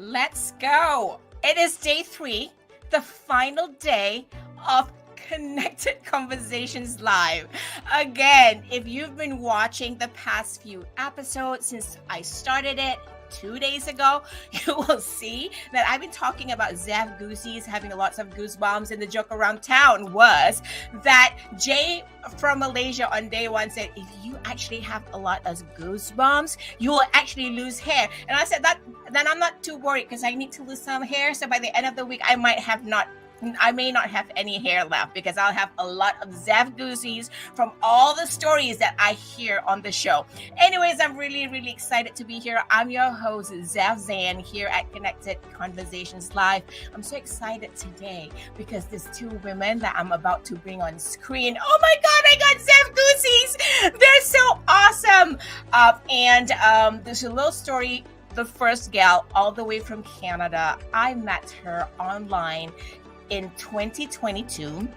Let's go. It is day 3, the final day of Connected Conversations Live. Again, if you've been watching the past few episodes since I started it 2 days ago, you will see that I've been talking about Zev Goosies having lots of goosebumps, and the joke around town was that Jay from Malaysia on day 1 said, if you actually have a lot of goosebumps, you will actually lose hair. And I said that then I'm not too worried because I need to lose some hair. So by the end of the week, I may not have any hair left because I'll have a lot of Zev Goosies from all the stories that I hear on the show. Anyways, I'm really, really excited to be here. I'm your host, Zev Zan, here at Connected Conversations Live. I'm so excited today because there's 2 women that I'm about to bring on screen. Oh my God, I got Zev Goosies. They're so awesome. There's a little story. The first gal all the way from Canada, I met her online in 2022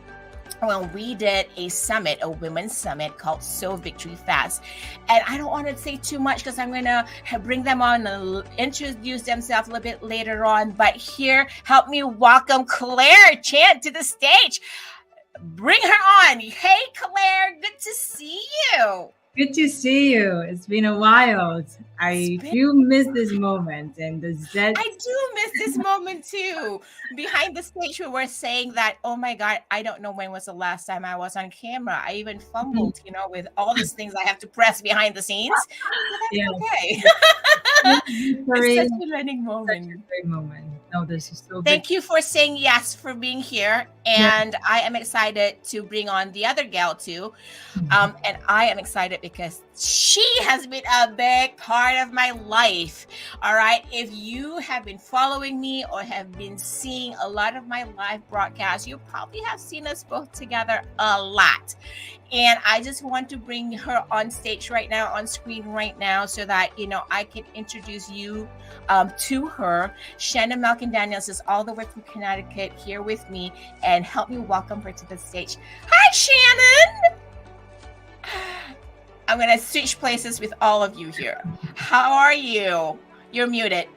when we did a women's summit called So Victory Fast. And I don't want to say too much because I'm going to bring them on and introduce themselves a little bit later on. But here, help me welcome Claire Chen to the stage. Bring her on. Hey, Claire, good to see you. Good to see you. It's been a while. I do miss this moment. And I do miss this moment too. Behind the stage, we were saying that, oh my God, I don't know when was the last time I was on camera. I even fumbled, with all these things I have to press behind the scenes. Yeah. Okay. It's such a learning moment. Such a great moment. No, this is so Thank you for saying yes, for being here. And I am excited to bring on the other gal too. And I am excited because she has been a big part of my life. All right. If you have been following me or have been seeing a lot of my live broadcasts, you probably have seen us both together a lot. And I just want to bring her on stage right now, on screen right now, so that, I can introduce you to her. Shannon Malkin Daniels is all the way from Connecticut here with me, and help me welcome her to the stage. Hi, Shannon. I'm going to switch places with all of you here. How are you? You're muted.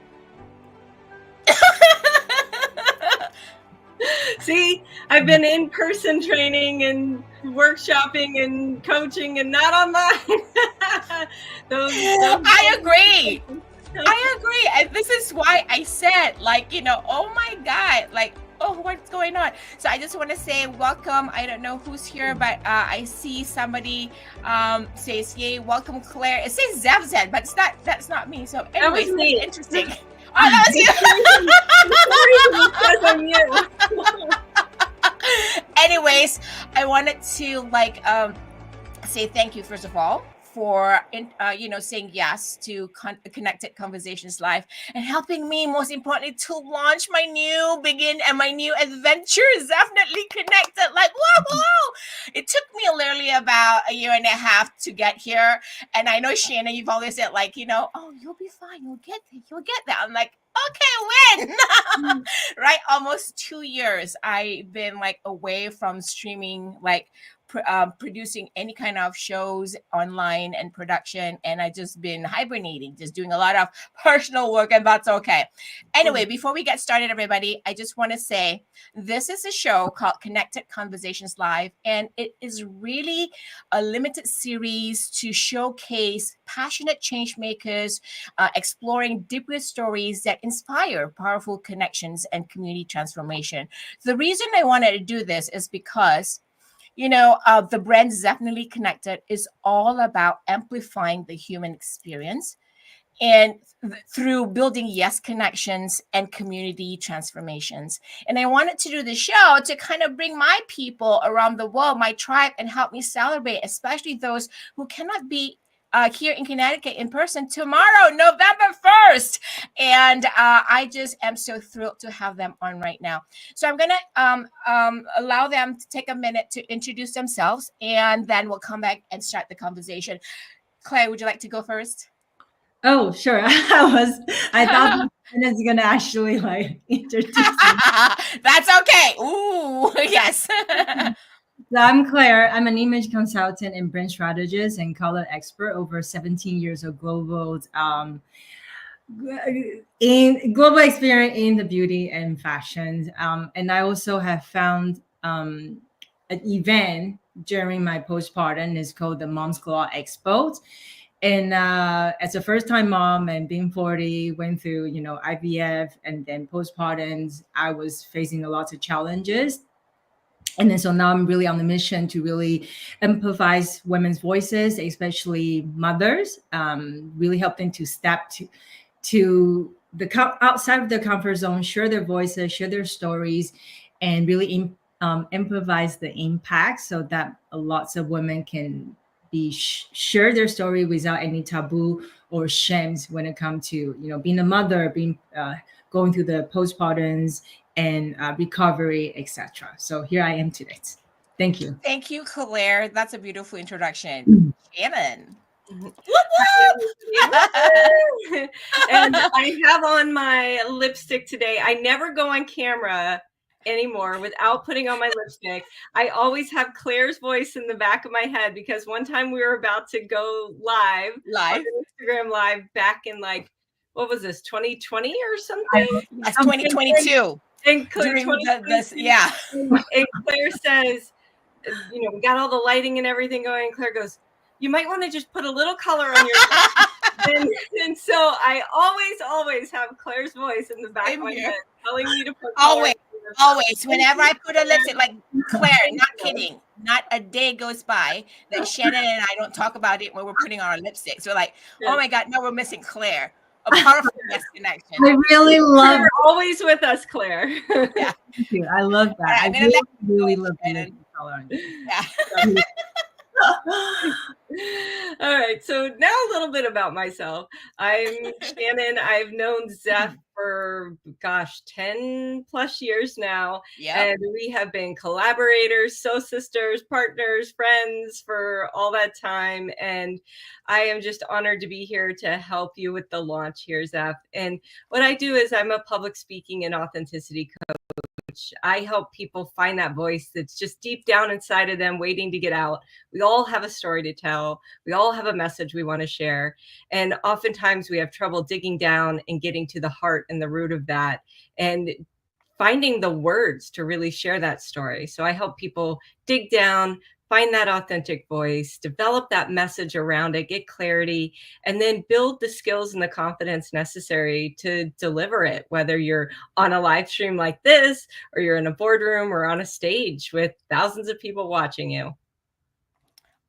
See, I've been in-person training and workshopping and coaching and not online. I agree. And this is why I said, oh my God, oh, what's going on? So I just want to say welcome. I don't know who's here, but I see somebody says, yay, welcome, Claire. It says Zev, but that's not me. So anyways, that was me. Interesting. Oh, that was you. Anyways, I wanted to say thank you, first of all, for saying yes to Connected Conversations Live and helping me, most importantly, to launch my new adventure, Zefinitely Connected. Whoa! It took me literally about a year and a half to get here. And I know, Shannon, you've always said oh, you'll be fine. You'll get there. I'm like, okay, when? Right? Almost 2 years I've been away from streaming, producing any kind of shows online and production, and I just been hibernating, just doing a lot of personal work, and that's okay. Anyway, before we get started, everybody, I just want to say this is a show called Connected Conversations Live, and it is really a limited series to showcase passionate change makers exploring deeper stories that inspire powerful connections and community transformation. The reason I wanted to do this is because the brand Zefinitely Connected is all about amplifying the human experience and through building connections and community transformations. And I wanted to do the show to kind of bring my people around the world, my tribe, and help me celebrate, especially those who cannot be here in Connecticut in person tomorrow, November 1st. And I just am so thrilled to have them on right now. So I'm going to allow them to take a minute to introduce themselves, and then we'll come back and start the conversation. Claire, would you like to go first? Oh, sure. I thought I was gonna actually like introduce me. That's okay. Ooh, yes. So I'm Claire. I'm an image consultant and brand strategist and color expert. Over 17 years of global experience in the beauty and fashion. And I also have found an event during my postpartum. It's called the Mom's Claw Expo. And as a first time mom and being 40, went through, IVF and then postpartum, I was facing a lot of challenges. And then so now I'm really on the mission to really empathize women's voices, especially mothers, really help them to step to the outside of their comfort zone, share their voices, share their stories, and really improvise the impact so that lots of women can be share their story without any taboo or shames when it comes to being a mother, being going through the postpartums and recovery, etc. So here I am today. Thank you. Thank you, Claire. That's a beautiful introduction. Mm. Shannon. Whoop, Whoop, whoop. And I have on my lipstick today. I never go on camera anymore without putting on my lipstick. I always have Claire's voice in the back of my head because one time we were about to go live on Instagram Live back in what was this, 2020 or something? That's 2022. And During yeah. And Claire says, we got all the lighting and everything going. Claire goes, you might want to just put a little color on your and so I always have Claire's voice in the back of my head telling me to put color. Always. Whenever I put a lipstick, like Claire, not kidding, not a day goes by that Shannon and I don't talk about it when we're putting on our lipstick. So like, oh my God, no, we're missing Claire. A powerful yes connection. I really love You're always with us, Claire. Yeah. Thank you. I love that. I'm I really love the color. Yeah. All right. So now a little bit about myself. I'm Shannon. I've known Zeph for 10 plus years now. Yeah. And we have been collaborators, sisters, partners, friends for all that time. And I am just honored to be here to help you with the launch here, Zeph. And what I do is I'm a public speaking and authenticity coach. I help people find that voice that's just deep down inside of them, waiting to get out. We all have a story to tell. We all have a message we want to share. And oftentimes we have trouble digging down and getting to the heart and the root of that and finding the words to really share that story. So I help people dig down, find that authentic voice, develop that message around it, get clarity, and then build the skills and the confidence necessary to deliver it, whether you're on a live stream like this, or you're in a boardroom or on a stage with thousands of people watching you.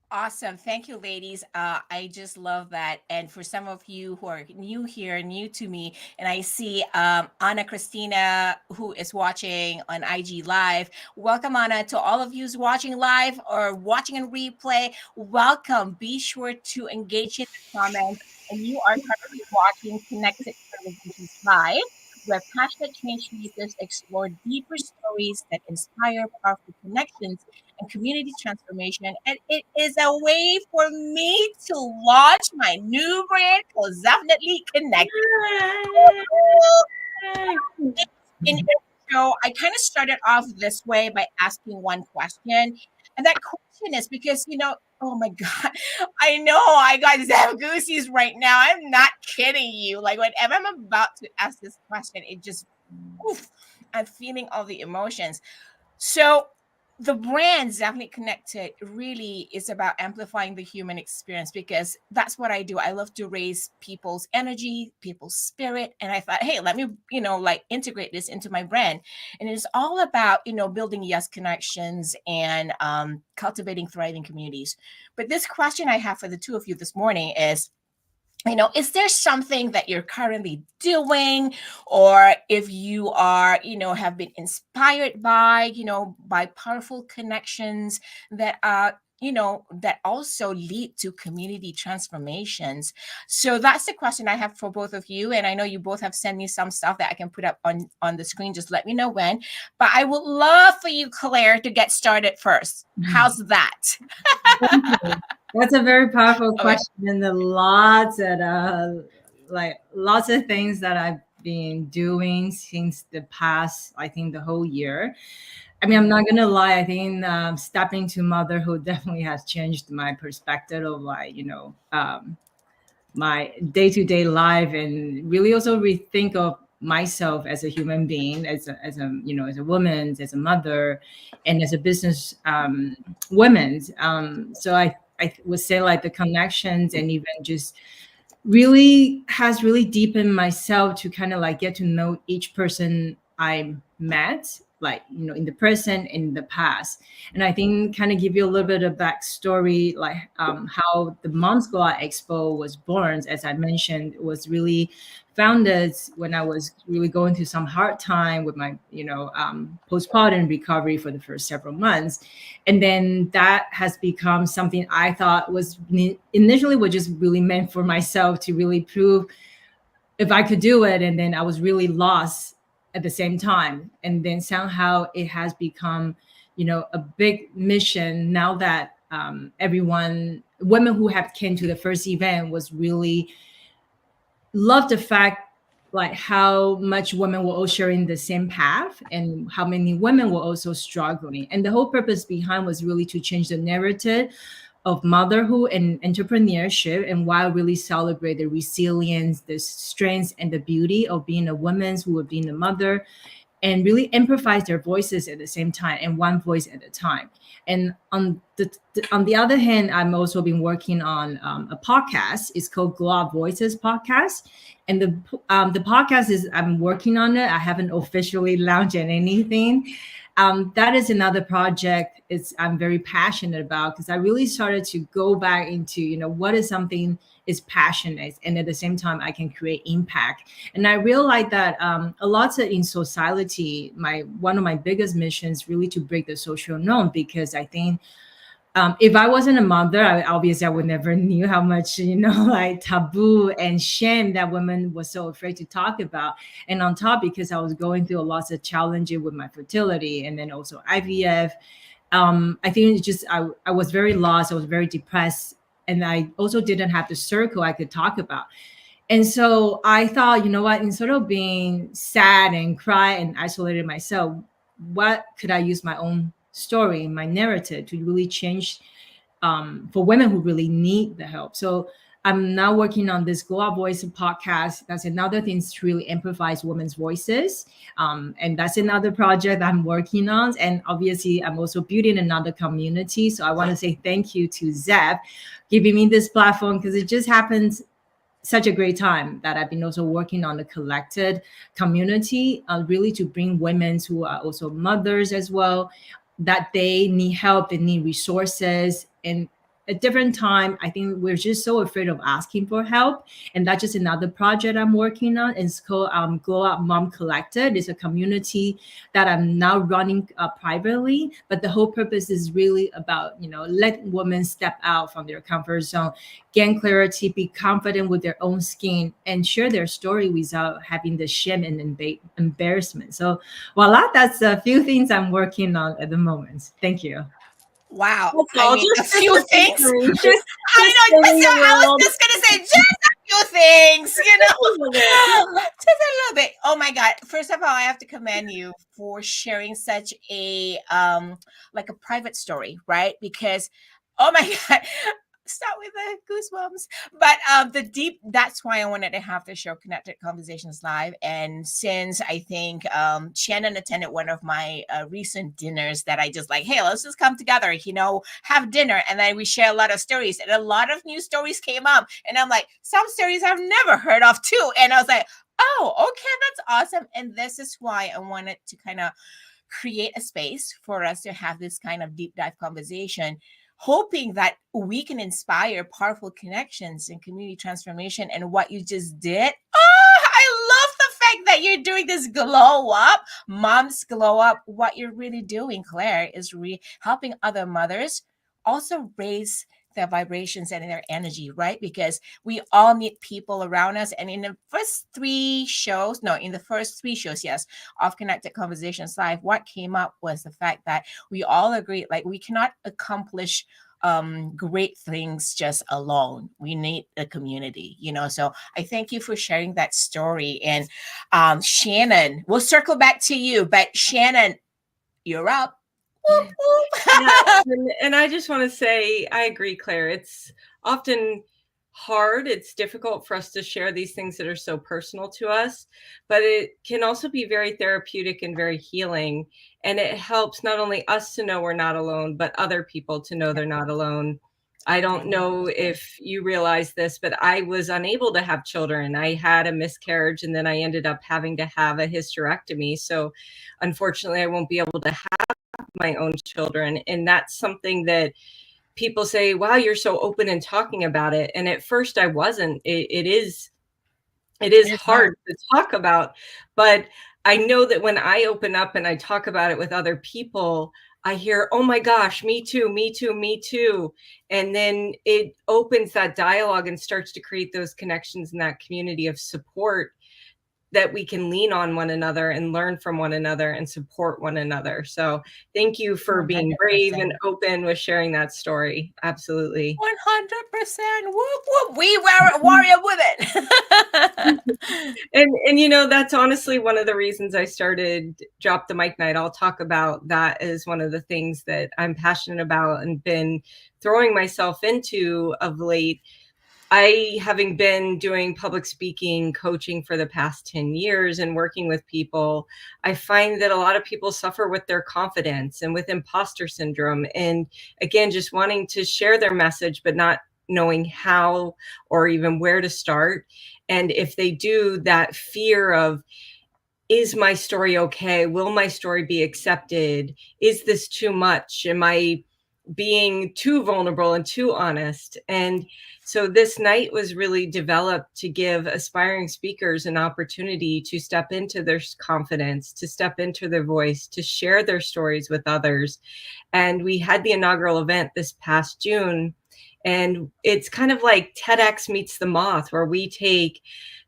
Awesome. Thank you, ladies. I just love that. And for some of you who are new here, new to me, and I see Anna Christina, who is watching on IG Live. Welcome, Anna. To all of you who's watching live or watching in replay, welcome. Be sure to engage in the comments. And you are currently watching Connected Conversations Live, where passionate change makers explore deeper stories that inspire powerful connections and community transformation. And it is a way for me to launch my new brand called Zefinitely Connected. In the show, I kind of started off this way by asking one question. And that question is because, oh my God, I know I got Zeb Goosies right now. I'm not kidding you. Like whenever I'm about to ask this question, it just, I'm feeling all the emotions. So the brand Zefinitely Connected really is about amplifying the human experience, because that's what I do. I love to raise people's energy, people's spirit. And I thought, hey, let me, integrate this into my brand. And it's all about, building yes connections and cultivating thriving communities. But this question I have for the two of you this morning is, is there something that you're currently doing, or if you are, have been inspired by, by powerful connections that that also lead to community transformations. So that's the question I have for both of you. And I know you both have sent me some stuff that I can put up on the screen. Just let me know when. But I would love for you, Claire, to get started first. How's that? Thank you. That's a very powerful Okay. question, and lots of things that I've been doing since the past, I think, the whole year. I mean, I'm not gonna lie. I think stepping to motherhood definitely has changed my perspective of my day-to-day life, and really also rethink of myself as a human being, as a woman, as a mother, and as a business woman. So I would say like the connections and even just really has really deepened myself to kind of like get to know each person I met, like, in the present and in the past. And I think kind of give you a little bit of backstory, like how the Moms Go Out Expo was born. As I mentioned, it was really founded when I was really going through some hard time with my, postpartum recovery for the first several months. And then that has become something I thought was initially was just really meant for myself to really prove if I could do it. And then I was really lost at the same time. And then somehow it has become, a big mission now that women who have came to the first event was really love the fact like how much women were all sharing the same path and how many women were also struggling. And the whole purpose behind was really to change the narrative of motherhood and entrepreneurship, and while really celebrate the resilience, the strength, and the beauty of being a woman who would being a mother, and really amplifies their voices at the same time and one voice at a time. And on the other hand, I'm also been working on a podcast. It's called Glow Up Voices Podcast, and the podcast is I'm working on it. I haven't officially launched anything. That is another project I'm very passionate about, because I really started to go back into what is something is passionate, and at the same time I can create impact. And I realized that a lot in society, one of my biggest missions really to break the social norm, because I think if I wasn't a mother, obviously I would never knew how much, like taboo and shame that women were so afraid to talk about. And on top, because I was going through a lot of challenges with my fertility and then also IVF, I think it's just, I was very lost. I was very depressed. And I also didn't have the circle I could talk about. And so I thought, you know what, instead of being sad and cry and isolated myself, what could I use my own story, my narrative to really change for women who really need the help? So I'm now working on this Glow Up Voice podcast. That's another thing to really amplifies women's voices. And that's another project I'm working on. And obviously, I'm also building another community. So I want to say thank you to Zep giving me this platform, because it just happens such a great time that I've been also working on the collected community, really to bring women who are also mothers as well, that they need help, they need resources. And at different time, I think we're just so afraid of asking for help. And that's just another project I'm working on. It's called Glow Up Mom Collected. It's a community that I'm now running privately. But the whole purpose is really about, let women step out from their comfort zone, gain clarity, be confident with their own skin, and share their story without having the shame and embarrassment. So voila, that's a few things I'm working on at the moment. Thank you. Wow. That's I all. mean, a Just few a few things. things. I know. saving the I was world. just gonna say just a few things, A little bit. just a little bit. Oh my God! First of all, I have to commend you for sharing such a like a private story, right? Because oh my God, start with the goosebumps. But the deep. That's why I wanted to have the show Connected Conversations live. And since I think Shannon attended one of my recent dinners, that I just like, hey, let's just come together, have dinner, and then we share a lot of stories, and a lot of new stories came up, and I'm like, some stories I've never heard of too, and I was like, oh, okay, that's awesome. And this is why I wanted to kind of create a space for us to have this kind of deep dive conversation, hoping that we can inspire powerful connections and community transformation. And what you just did, oh, I love the fact that you're doing this glow up, moms glow up. What you're really doing, Claire, is helping other mothers also raise their vibrations and their energy, right? Because we all need people around us. And in the first three shows, yes, of Connected Conversations Live, what came up was the fact that we all agreed, like, we cannot accomplish great things just alone. We need a community, so I thank you for sharing that story. And Shannon, we'll circle back to you, but Shannon, you're up. Whoop, Yeah, whoop. and I just want to say, I agree, Claire. It's often hard. It's difficult for us to share these things that are so personal to us, but it can also be very therapeutic and very healing. And it helps not only us to know we're not alone, but other people to know they're not alone. I don't know if you realize this, but I was unable to have children. I had a miscarriage, and then I ended up having to have a hysterectomy. So unfortunately, I won't be able to my own children. And that's something that people say, wow, you're so open and talking about it. And at first I wasn't. It is hard to talk about, but I know that when I open up and I talk about it with other people, I hear, oh my gosh, me too, me too, me too. And then it opens that dialogue and starts to create those connections in that community of support that we can lean on one another and learn from one another and support one another. So thank you for being 100%. brave and open with sharing that story. Absolutely. 100%. Whoop, whoop. We were a warrior with it. And that's honestly one of the reasons I started Drop the Mic Night. I'll talk about that as one of the things that I'm passionate about and been throwing myself into of late. I, having been doing public speaking coaching for the past 10 years and working with people, I find that a lot of people suffer with their confidence and with imposter syndrome. And again, just wanting to share their message, but not knowing how or even where to start. And if they do, that fear of, is my story okay? Will my story be accepted? Is this too much? Am I being too vulnerable and too honest? And so this night was really developed to give aspiring speakers an opportunity to step into their confidence, to step into their voice, to share their stories with others. And we had the inaugural event this past June. And it's kind of like TEDx meets the Moth, where we take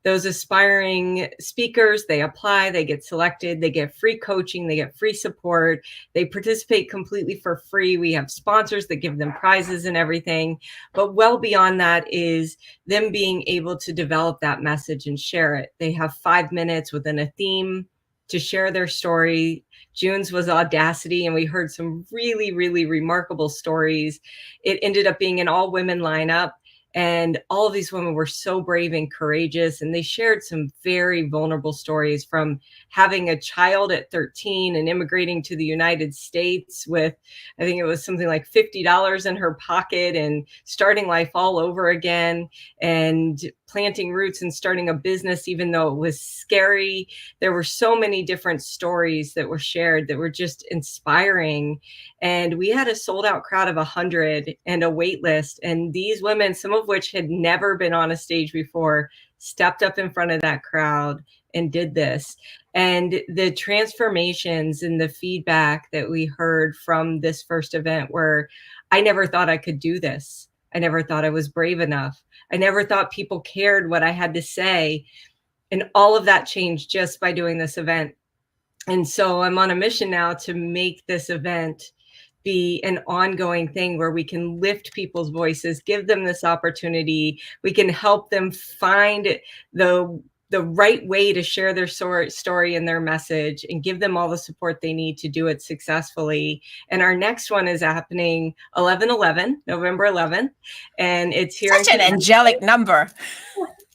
those aspiring speakers, they apply, they get selected, they get free coaching, they get free support, they participate completely for free. We have sponsors that give them prizes and everything. But well beyond that is them being able to develop that message and share it. They have 5 minutes within a theme to share their story. June's was Audacity, and we heard some really, really remarkable stories. It ended up being an all-women lineup. And all of these women were so brave and courageous, and they shared some very vulnerable stories, from having a child at 13 and immigrating to the United States with, I think it was something like $50 in her pocket, and starting life all over again and planting roots and starting a business, even though it was scary. There were so many different stories that were shared that were just inspiring. And we had a sold out crowd of 100 and a wait list. And these women, some of which had never been on a stage before, stepped up in front of that crowd and did this. And the transformations and the feedback that we heard from this first event were, I never thought I could do this. I never thought I was brave enough. I never thought people cared what I had to say. And all of that changed just by doing this event. And so I'm on a mission now to make this event be an ongoing thing where we can lift people's voices, give them this opportunity. We can help them find the right way to share their story and their message, and give them all the support they need to do it successfully. And our next one is happening November 11th. And it's here. Such an angelic number.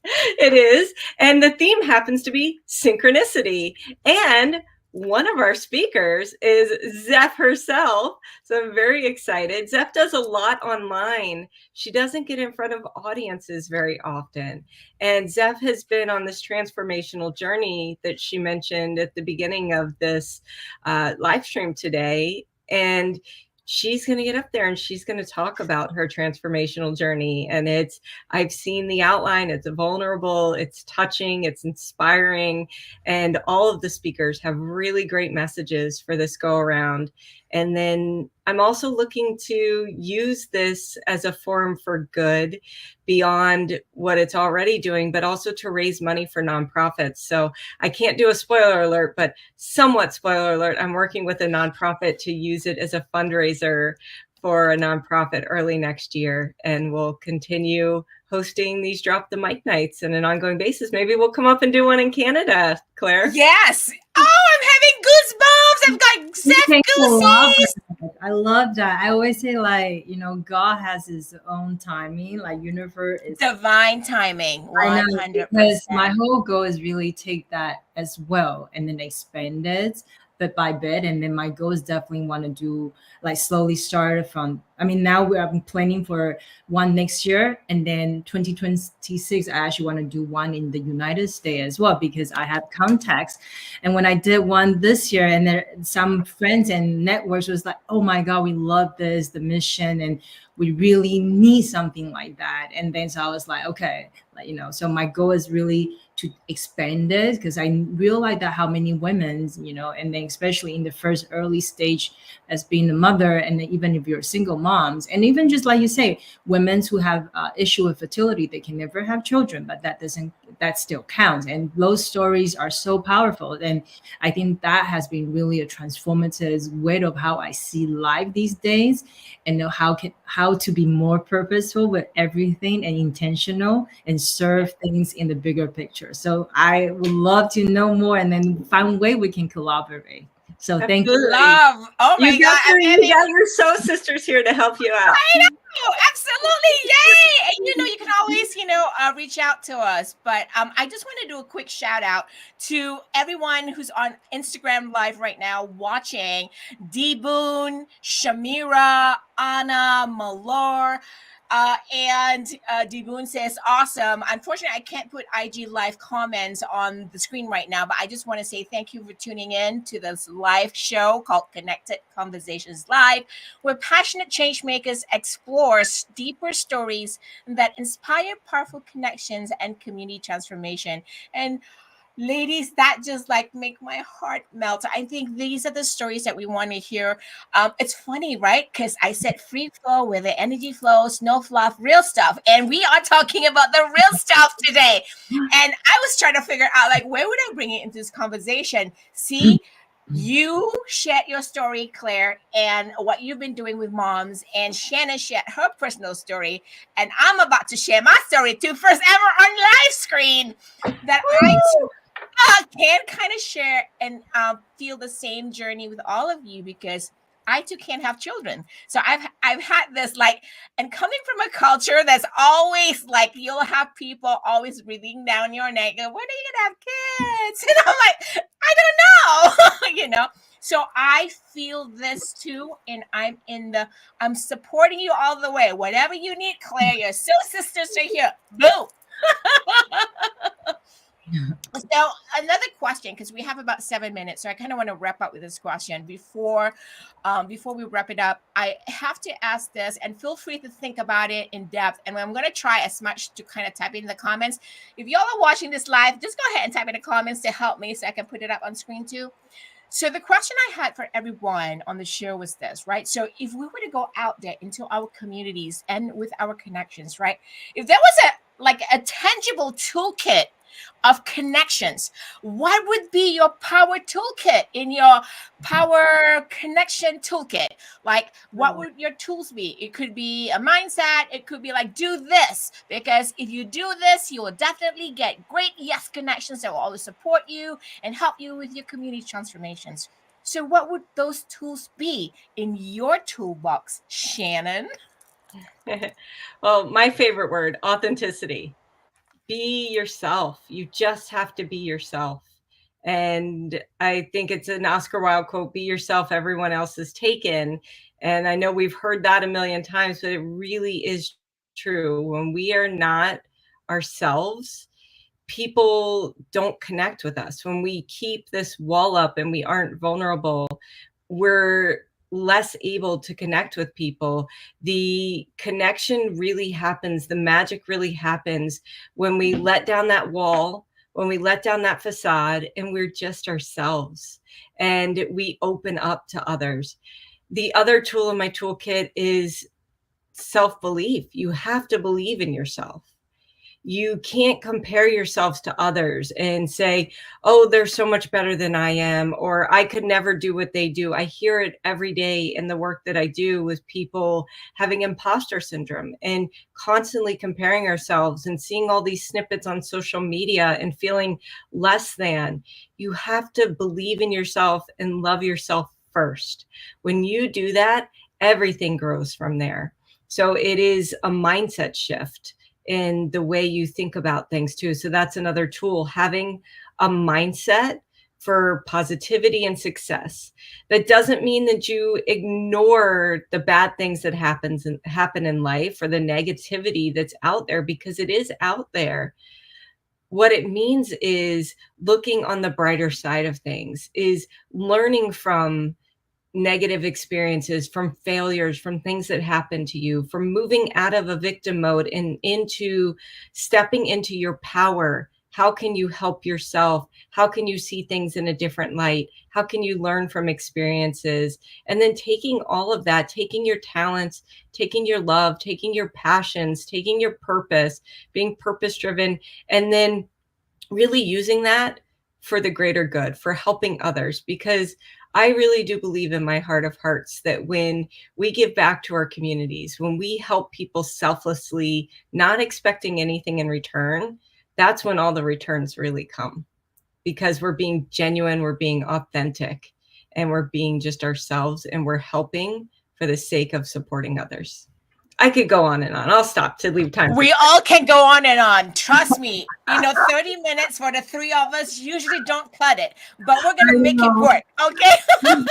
It is. And the theme happens to be synchronicity. And one of our speakers is Zeph herself. So I'm very excited. Zeph does a lot online. She doesn't get in front of audiences very often. And Zeph has been on this transformational journey that she mentioned at the beginning of this live stream today. And she's going to get up there and she's going to talk about her transformational journey. And I've seen the outline. It's vulnerable, it's touching, it's inspiring. And all of the speakers have really great messages for this go around. And then I'm also looking to use this as a forum for good beyond what it's already doing, but also to raise money for nonprofits. So I can't do a spoiler alert, but somewhat spoiler alert, I'm working with a nonprofit to use it as a fundraiser for a nonprofit early next year. And we'll continue hosting these Drop the Mic nights on an ongoing basis. Maybe we'll come up and do one in Canada, Claire. Yes. Oh, I'm having goosebumps. I've got Zeph goosies. I love that. I always say, like, God has his own timing. Like, universe is Divine timing. I know, 100%. because my whole goal is really take that as well and then expand it bit by bit. And then my goal is definitely want to do like slowly start from, now I'm planning for one next year, and then 2026, I actually want to do one in the United States as well, because I have contacts. And when I did one this year, and there some friends and networks was like, oh my God, we love this, the mission, and we really need something like that. And then so I was like, okay, so my goal is really to expand it, because I realized that how many women, and then especially in the first early stage as being a mother, and then even if you're single moms, and even just like you say, women who have issue with fertility, they can never have children, but that still counts. And those stories are so powerful. And I think that has been really a transformative way of how I see life these days, and know how to be more purposeful with everything and intentional and serve things in the bigger picture. So I would love to know more, and then find a way we can collaborate. So thank you. Love. Oh my God. You got your soul sisters here to help you out. I know. Absolutely. Yay. And you can always, reach out to us. But I just want to do a quick shout out to everyone who's on Instagram Live right now watching. D Boone, Shamira, Anna, Malor. And Deboon says, awesome. Unfortunately, I can't put IG live comments on the screen right now, but I just want to say thank you for tuning in to this live show called Connected Conversations Live, where passionate change makers explore deeper stories that inspire powerful connections and community transformation. And ladies, that just like make my heart melt. I think these are the stories that we want to hear. It's funny, right? Because I said free flow, where the energy flows, no fluff, real stuff. And we are talking about the real stuff today. And I was trying to figure out, like, where would I bring it into this conversation? See, you shared your story, Claire, and what you've been doing with moms, and Shannon shared her personal story, and I'm about to share my story too, first ever on live screen, that I too can kind of share and feel the same journey with all of you, because I too can't have children. So I've had this, like, and coming from a culture that's always like, you'll have people always breathing down your neck, when are you gonna have kids? And I'm like, I don't know. So I feel this too, and I'm supporting you all the way. Whatever you need, Claire, your soul sisters are here. Boom. So another question, because we have about 7 minutes, so I kind of want to wrap up with this question before we wrap it up. I have to ask this, and feel free to think about it in depth. And I'm going to try as much to kind of type it in the comments. If y'all are watching this live, just go ahead and type in the comments to help me, so I can put it up on screen too. So the question I had for everyone on the show was this, right? So if we were to go out there into our communities and with our connections, right? If there was a tangible toolkit of connections, what would be your power toolkit in your power connection toolkit? Like, what would your tools be? It could be a mindset. It could be like, do this, because if you do this, you will definitely get great yes connections that will always support you and help you with your community transformations. So what would those tools be in your toolbox, Shannon? Well, my favorite word, authenticity. Be yourself. You just have to be yourself. And I think it's an Oscar Wilde quote, be yourself, everyone else is taken. And I know we've heard that a million times, but it really is true. When we are not ourselves, people don't connect with us. When we keep this wall up and we aren't vulnerable, we're less able to connect with people. The connection really happens, the magic really happens when we let down that wall, when we let down that facade, and we're just ourselves and we open up to others. The other tool in my toolkit is self-belief. You have to believe in yourself. You can't compare yourselves to others and say, oh, they're so much better than I am, or I could never do what they do. I hear it every day in the work that I do with people having imposter syndrome and constantly comparing ourselves and seeing all these snippets on social media and feeling less than. You have to believe in yourself and love yourself first. When you do that, everything grows from there. So it is a mindset shift in the way you think about things too. So that's another tool, having a mindset for positivity and success. That doesn't mean that you ignore the bad things that happen in life or the negativity that's out there, because it is out there. What it means is looking on the brighter side of things, is learning from negative experiences, from failures, from things that happen to you, from moving out of a victim mode and into stepping into your power. How can you help yourself? How can you see things in a different light? How can you learn from experiences? And then taking all of that, taking your talents, taking your love, taking your passions, taking your purpose, being purpose driven, and then really using that for the greater good, for helping others. Because I really do believe in my heart of hearts that when we give back to our communities, when we help people selflessly, not expecting anything in return, that's when all the returns really come. Because we're being genuine, we're being authentic, and we're being just ourselves, and we're helping for the sake of supporting others. I could go on and on. I'll stop to leave time. We all can go on and on. Trust me. 30 minutes for the three of us usually don't cut it, but we're going to make it work. Okay.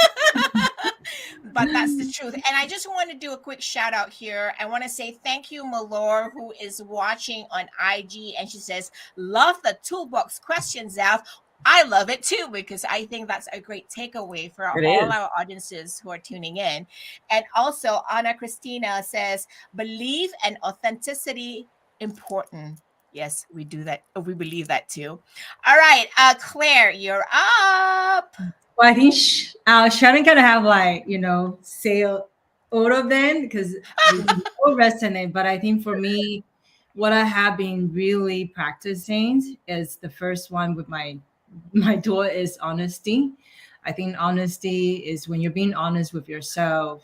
But that's the truth. And I just want to do a quick shout out here. I want to say thank you, Malor, who is watching on IG. And she says, love the toolbox questions, Zaf. I love it too, because I think that's a great takeaway for all our audiences who are tuning in. And also, Anna Christina says, belief and authenticity important. Yes, we do that. We believe that too. All right, Claire, you're up. Well, I think Shannon gotta have say all of them, because all resonate. But I think for me, what I have been really practicing is the first one with my door is honesty. I think honesty is when you're being honest with yourself,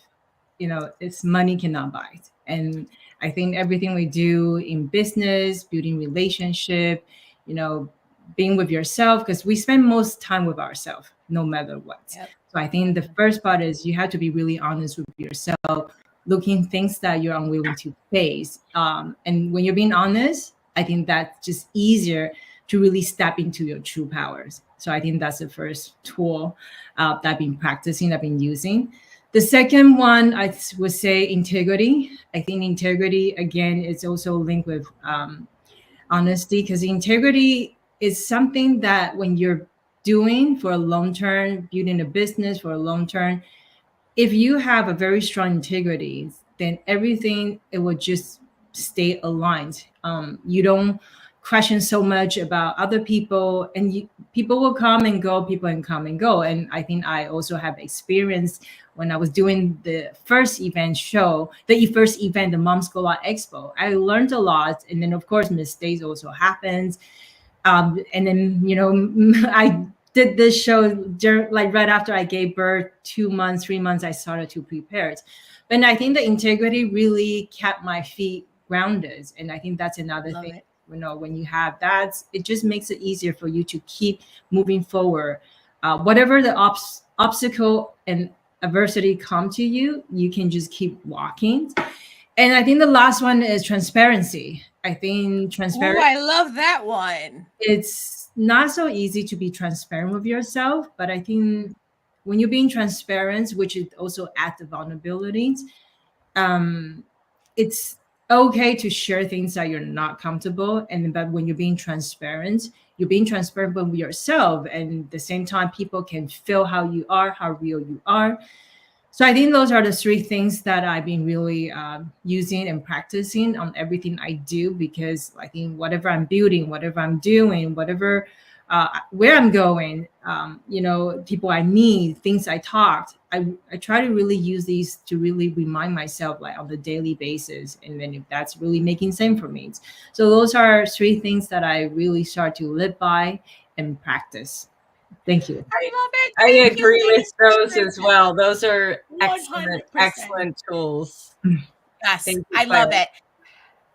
it's money cannot buy it. And I think everything we do in business, building relationship, being with yourself, because we spend most time with ourselves, no matter what. Yep. So I think the first part is you have to be really honest with yourself, looking things that you're unwilling to face. And when you're being honest, I think that's just easier to really step into your true powers. So I think that's the first tool that I've been practicing, I've been using. The second one, I would say integrity. I think integrity, again, is also linked with honesty, because integrity is something that when you're doing for a long term, building a business for a long term, if you have a very strong integrity, then everything, it will just stay aligned. You don't question so much about other people, and people will come and go, and I think I also have experience when I was doing the first event, the Moms Go Out Expo. I learned a lot, and then of course mistakes also happens, and then I did this show right after I gave birth, 2 months, 3 months, I started to prepare it. But I think the integrity really kept my feet grounded, and I think that's another thing. When you have that, it just makes it easier for you to keep moving forward. Whatever the obstacle and adversity come to you, you can just keep walking. And I think the last one is transparency. I think transparency. Oh, I love that one. It's not so easy to be transparent with yourself, but I think when you're being transparent, which is also at the vulnerabilities, it's okay to share things that you're not comfortable. But when you're being transparent with yourself, and at the same time, people can feel how you are, how real you are. So I think those are the three things that I've been really using and practicing on everything I do, because I think whatever I'm building, whatever I'm doing, whatever where I'm going, people I meet, things I talked, I try to really use these to really remind myself like on the daily basis, and then if that's really making sense for me. So those are three things that I really start to live by and practice. Thank you. I love it. I Thank you, agree with ladies. those as well. Those are excellent, 100%. excellent tools. Yes, Thank you, I Claire. love it.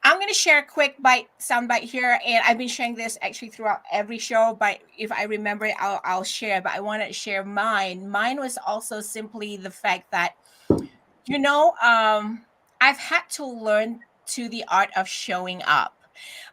I'm going to share a quick sound bite here, and I've been sharing this actually throughout every show. But if I remember it, I'll share. But I wanted to share mine. Mine was also simply the fact that, I've had to learn to the art of showing up,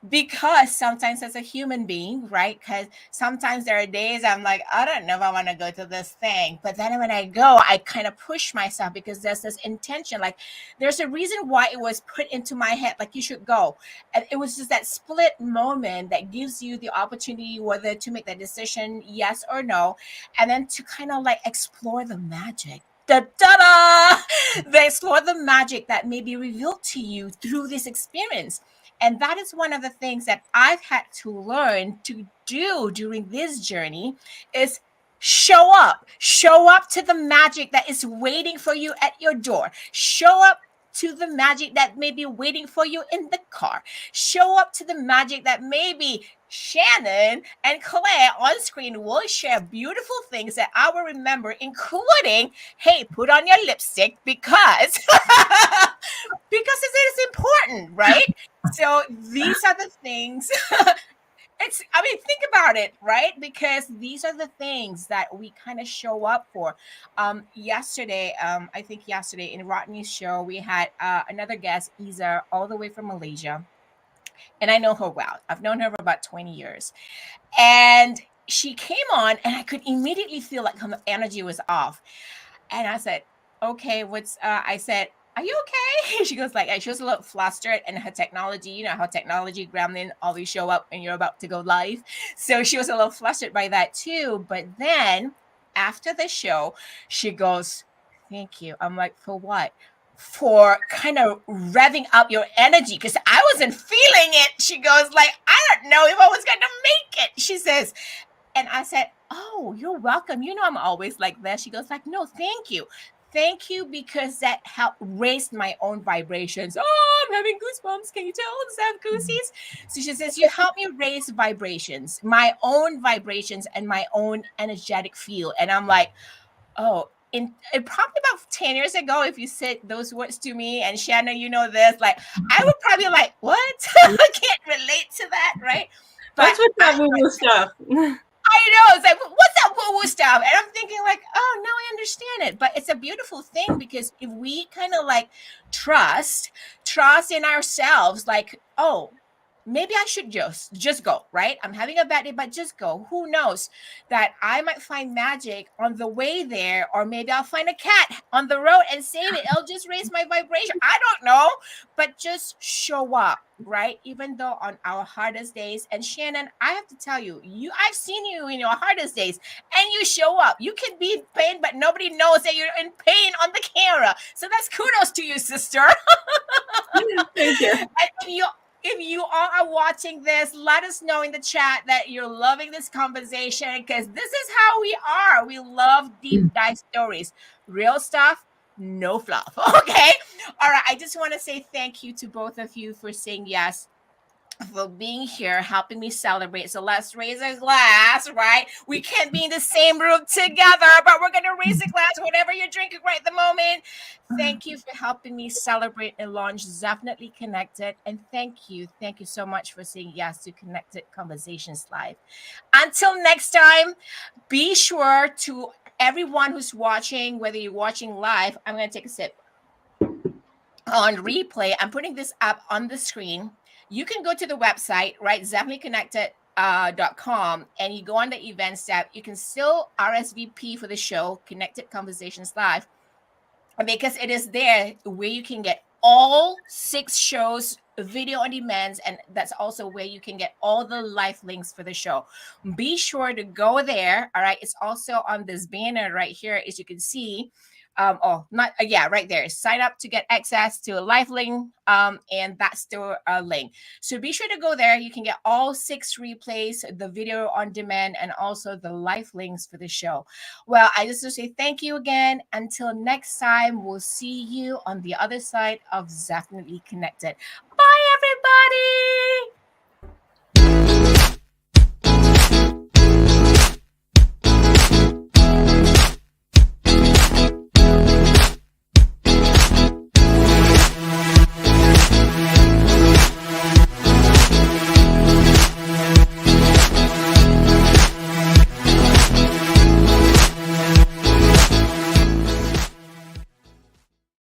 because sometimes as a human being, right? Because sometimes there are days I'm like, I don't know if I want to go to this thing, but then when I go, I kind of push myself because there's this intention, like there's a reason why it was put into my head, like you should go. And it was just that split moment that gives you the opportunity whether to make that decision, yes or no, and then to kind of like explore the magic. Da, da, da! They explore the magic that may be revealed to you through this experience. And that is one of the things that I've had to learn to do during this journey is show up to the magic that is waiting for you at your door. Show up to the magic that may be waiting for you in the car. Show up to the magic that maybe Shannon and Claire on screen will share beautiful things that I will remember, including, hey, put on your lipstick because because it is important, right? So these are the things. Think about it, right? Because these are the things that we kind of show up for. Yesterday, I think yesterday in Rodney's show, we had another guest, Isa, all the way from Malaysia. And I know her well. I've known her for about 20 years. And she came on, and I could immediately feel like her energy was off. And I said, okay, I said, are you okay? She goes she was a little flustered, and her technology, you know how technology gremlin always show up when you're about to go live. So she was a little flustered by that too. But then after the show, she goes, thank you. I'm like, for what? For kind of revving up your energy, because I wasn't feeling it. She goes I don't know if I was going to make it. She says, and I said, oh, you're welcome. I'm always like that. She goes no, thank you. Thank you, because that helped raise my own vibrations. Oh, I'm having goosebumps. Can you tell? Does that have goosies? So she says, you help me raise vibrations, my own vibrations and my own energetic field. And I'm like, oh, in probably about 10 years ago, if you said those words to me, and Shanna, this, I would probably what? I can't relate to that, right? But What's with that woo-woo stuff? I know. It's what's that woo-woo stuff? And I'm thinking oh, now I understand it. But it's a beautiful thing, because if we kind of trust in ourselves, oh, maybe I should just go, right? I'm having a bad day, but just go. Who knows that I might find magic on the way there, or maybe I'll find a cat on the road and save it. It'll just raise my vibration. I don't know, but just show up, right? Even though on our hardest days, and Shannon, I have to tell you, I've seen you in your hardest days, and you show up. You can be in pain, but nobody knows that you're in pain on the camera. So that's kudos to you, sister. Thank you. And if you all are watching this, let us know in the chat that you're loving this conversation, because this is how we are. We love deep dive stories, real stuff, no fluff. Okay. All right. I just want to say thank you to both of you for saying yes, for being here, helping me celebrate. So let's raise a glass, right? We can't be in the same room together, but we're going to raise a glass, whatever you're drinking right at the moment. Thank you for helping me celebrate and launch Zefinitely Connected. And thank you so much for saying yes to Connected Conversations Live. Until next time, be sure to everyone who's watching, whether you're watching live, I'm going to take a sip. On replay, I'm putting this up on the screen. You can go to the website, right? Zefinitelyconnected.com, and you go on the events tab. You can still RSVP for the show, Connected Conversations Live, because it is there where you can get all 6 shows, video on demands, and that's also where you can get all the live links for the show. Be sure to go there. All right. It's also on this banner right here, as you can see. Oh, not yeah, right there. Sign up to get access to a live link. And that's the link. So be sure to go there. You can get all 6 replays, the video on demand, and also the live links for the show. Well, I just want to say thank you again. Until next time, we'll see you on the other side of Definitely Connected. Bye, everybody.